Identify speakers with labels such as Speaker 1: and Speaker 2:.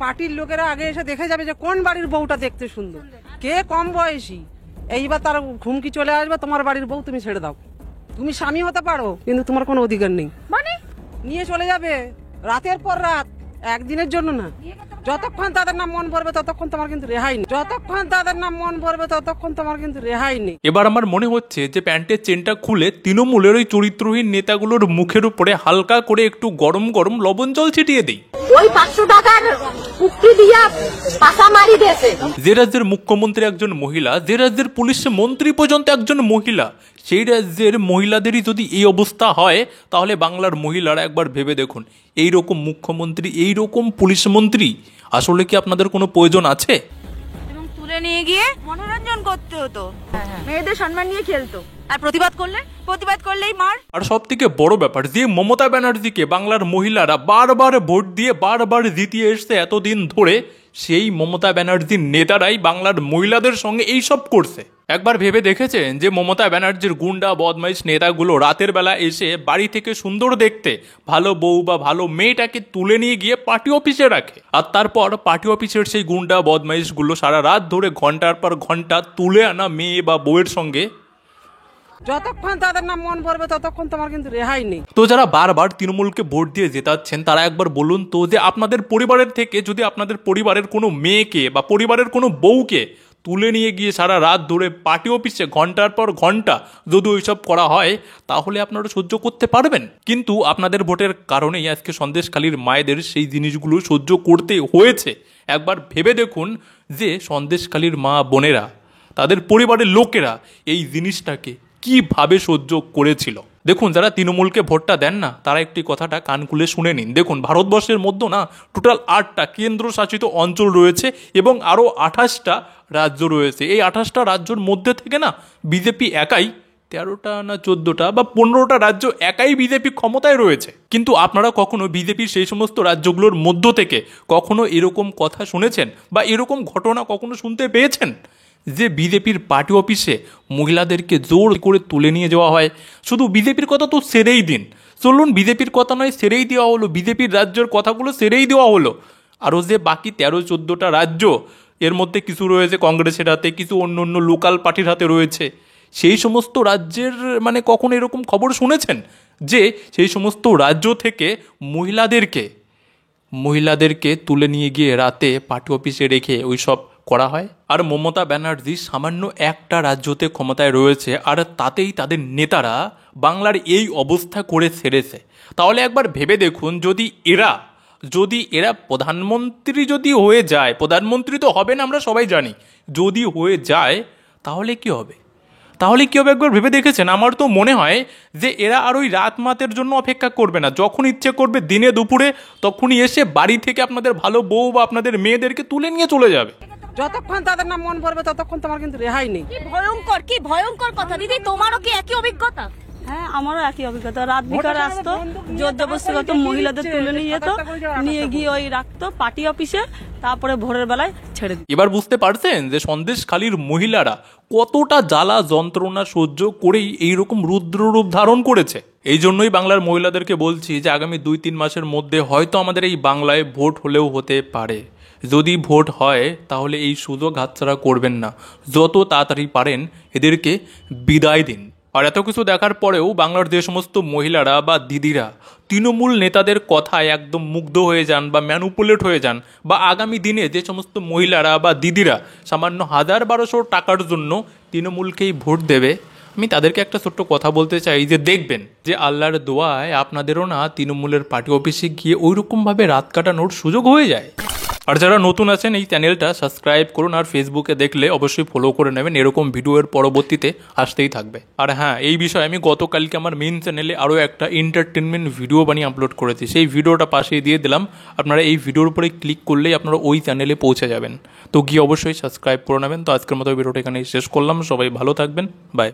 Speaker 1: পার্টির লোকেরা আগে এসে দেখে যাবে যে কোন বাড়ির বউটা দেখতে সুন্দর, কে কম বয়সী। এইবার তার ঘুমকি চলে আসবে, তোমার বাড়ির বউ তুমি ছেড়ে দাও। তুমি স্বামী হতে পারো, কিন্তু তোমার কোনো অধিকার নেই।
Speaker 2: মানে
Speaker 1: নিয়ে চলে যাবে রাতের পর রাত, একদিনের জন্য না। যতক্ষণ তাদের নাম মন ভরবে ততক্ষণ তোমার কিন্তু রেহাই নেই। যতক্ষণ তাদের নাম মন ভরবে ততক্ষণ তোমার কিন্তু রেহাই নেই।
Speaker 3: এবার আমার মনে হচ্ছে যে প্যান্টের চেনটা খুলে তৃণমূলের ওই চরিত্রহীন নেতাগুলোর মুখের উপরে হালকা করে একটু গরম গরম লবণ জল ছিটিয়ে দিই।
Speaker 2: ওই 500 টাকার কুক্তি দিয়া পাশা মারি দিয়েছে।
Speaker 3: যে রাজ্যের মুখ্যমন্ত্রী একজন মহিলা, যে রাজ্যের পুলিশ মন্ত্রী পর্যন্ত একজন মহিলা, সেই রাজ্যের মহিলাদেরই যদি এই অবস্থা হয়, তাহলে বাংলার মহিলারা একবার ভেবে দেখুন, এই রকম মুখ্যমন্ত্রী, এই রকম পুলিশ মন্ত্রী আসলে কি আপনাদের কোনো প্রয়োজন আছে?
Speaker 4: এবং তুলে নিয়ে গিয়ে মনোরঞ্জন করতে হতো, মেয়েদের সম্মান নিয়ে খেলতো, আর প্রতিবাদ করলেই মার।
Speaker 3: আর সব থেকে বড় ব্যাপার, যে মমতা ব্যানার্জিকে বাংলার মহিলারা বারবার ভোট দিয়ে বারবার জিতিয়ে এসছে এতদিন ধরে, সেই মমতা ব্যানার্জির নেতারাই বাংলার মহিলাদের সঙ্গে এইসব করছে। একবার ভেবে দেখেছেন যে মমতা ব্যানার্জির গুন্ডা বদমাইশ নেতাগুলো রাতের বেলা এসে বাড়ি থেকে সুন্দর দেখতে ভালো বউ বা ভালো মেয়েটাকে তুলে নিয়ে গিয়ে পার্টি অফিসে রাখে, আর তারপর পার্টি অফিসের সেই গুন্ডা বদমাইশগুলো সারা রাত ধরে ঘন্টার পর ঘন্টা তুলে আনা মেয়ে বা বউয়ের সঙ্গে।
Speaker 1: যতক্ষণ তাদের নাম মন ভরবে ততক্ষণ তোমার কিন্তু রেহাই নেই।
Speaker 3: তো যারা বারবার তৃণমূলকে ভোট দিয়ে জেতাচ্ছেন, তারা একবার বলুন তো, যে আপনাদের পরিবারের থেকে যদি আপনাদের পরিবারের কোনো মেয়েকে বা পরিবারের কোনো বউকে তুলে নিয়ে গিয়ে সারা রাত ধরে পার্টি অফিসে ঘন্টার পর ঘন্টা যদি ওইসব করা হয়, তাহলে আপনারা সহ্য করতে পারবেন? কিন্তু আপনাদের ভোটের কারণেই আজকে সন্দেশখালীর মায়েদের সেই জিনিসগুলো সহ্য করতে হয়েছে। একবার ভেবে দেখুন যে সন্দেশখালীর মা বোনেরা, তাদের পরিবারের লোকেরা এই জিনিসটাকে কিভাবে সহ্য করেছিল। দেখুন, যারা তৃণমূলকে ভোটটা দেন না, তারা একটি কথাটা কান খুলে শুনে নিন। দেখুন, ভারতবর্ষের মধ্যে না টোটাল 8টা কেন্দ্রশাসিত অঞ্চল রয়েছে এবং আরও 28টা রাজ্য রয়েছে। এই 28টা রাজ্যের মধ্যে থেকে না বিজেপি একাই 13টা না 14টা বা 15টা রাজ্য একাই বিজেপি ক্ষমতায় রয়েছে। কিন্তু আপনারা কখনো বিজেপির সেই সমস্ত রাজ্যগুলোর মধ্য থেকে কখনো এরকম কথা শুনেছেন বা এরকম ঘটনা কখনো শুনতে পেয়েছেন যে বিজেপির পার্টি অফিসে মহিলাদেরকে জোর করে তুলে নিয়ে যাওয়া হয়? শুধু বিজেপির কথা তো সেরেই দিন, চলুন বিজেপির কথা নয় সেরেই দেওয়া হলো, বিজেপির রাজ্যের কথাগুলো সেরেই দেওয়া হলো। আরও যে বাকি 13-14টা রাজ্য, এর মধ্যে কিছু রয়েছে কংগ্রেসের হাতে, কিছু অন্য অন্য লোকাল পার্টির হাতে রয়েছে, সেই সমস্ত রাজ্যের মানে কখনো এরকম খবর শুনেছেন যে সেই সমস্ত রাজ্য থেকে মহিলাদেরকে তুলে নিয়ে গিয়ে রাতে পার্টি অফিসে রেখে ওই সব করা হয়? আর মমতা ব্যানার্জি সামান্য একটা রাজ্যতে ক্ষমতায় রয়েছে, আর তাতেই তাদের নেতারা বাংলার এই অবস্থা করে ছেড়েছে। তাহলে একবার ভেবে দেখুন, যদি এরা প্রধানমন্ত্রী যদি হয়ে যায়, প্রধানমন্ত্রী তো হবে না আমরা সবাই জানি, যদি হয়ে যায় তাহলে কি হবে? একবার ভেবে দেখেছেন? আমার তো মনে হয় যে এরা আর ওই রাত মাতের জন্য অপেক্ষা করবে না, যখন ইচ্ছে করবে দিনে দুপুরে তখনই এসে বাড়ি থেকে আপনাদের ভালো বউ বা আপনাদের মেয়েদেরকে তুলে নিয়ে চলে যাবে।
Speaker 1: যতক্ষণ তাদের নাম মন ভরবে ততক্ষণ তোমার কিন্তু রেহাই নেই।
Speaker 4: কি ভয়ঙ্কর কথা। দিদি, তোমারও কি একই অভিজ্ঞতা?
Speaker 5: হ্যাঁ, আমারও একই অভিজ্ঞতা। রাত বিকালে আসতো, জোর জবরদস্তি করতো, মহিলাদের তুলে নিয়ে যেত, নিয়ে গিয়ে ওই রাখতো পার্টি অফিসে, তারপরে ভোরের বেলায় ছেড়ে দিত।
Speaker 3: এবার বুঝতে পারছেন যে সন্দেশখালীর মহিলারা কতটা জ্বালা যন্ত্রণা সহ্য করেই এইরকম রুদ্ররূপ ধারণ করেছে। এই জন্যই বাংলার মহিলাদেরকে বলছি যে আগামী 2-3 মাসের মধ্যে হয়তো আমাদের এই বাংলায় ভোট হলেও হতে পারে। যদি ভোট হয় তাহলে এই সুযোগ হাতছাড়া করবেন না, যত তাড়াতাড়ি পারেন এদেরকে বিদায় দিন। আর এত কিছু দেখার পরেও বাংলার যে সমস্ত মহিলারা বা দিদিরা তৃণমূল নেতাদের কথায় একদম মুগ্ধ হয়ে যান বা ম্যানুপুলেট হয়ে যান, বা আগামী দিনে যে সমস্ত মহিলারা বা দিদিরা সামান্য 1000-1200 টাকার জন্য তৃণমূলকেই ভোট দেবে, আমি তাদেরকে একটা ছোট্ট কথা বলতে চাই যে দেখবেন যে আল্লাহর দোয়ায় আপনাদেরও না তৃণমূলের পার্টি অফিসে গিয়ে ওইরকমভাবে রাত কাটানোর সুযোগ হয়ে যায়। আর যারা নতুন আছেন এই চ্যানেলটা সাবস্ক্রাইব করুন, আর ফেসবুকে দেখলে অবশ্যই ফলো করে নেবেন, এরকম ভিডিওর পরবর্তীতে আসতেই থাকবে। আর হ্যাঁ, এই বিষয়ে আমি গতকালকে আমার মেইন চ্যানেলে আরও একটা এন্টারটেনমেন্ট ভিডিও বানিয়ে আপলোড করেছি, সেই ভিডিওটা পাশেই দিয়ে দিলাম। আপনারা এই ভিডিওর উপরে ক্লিক করলেই আপনারা ওই চ্যানেলে পৌঁছে যাবেন, তো গিয়ে অবশ্যই সাবস্ক্রাইব করে নেবেন। তো আজকের মতো ভিডিওটা এখানেই শেষ করলাম, সবাই ভালো থাকবেন, বাই।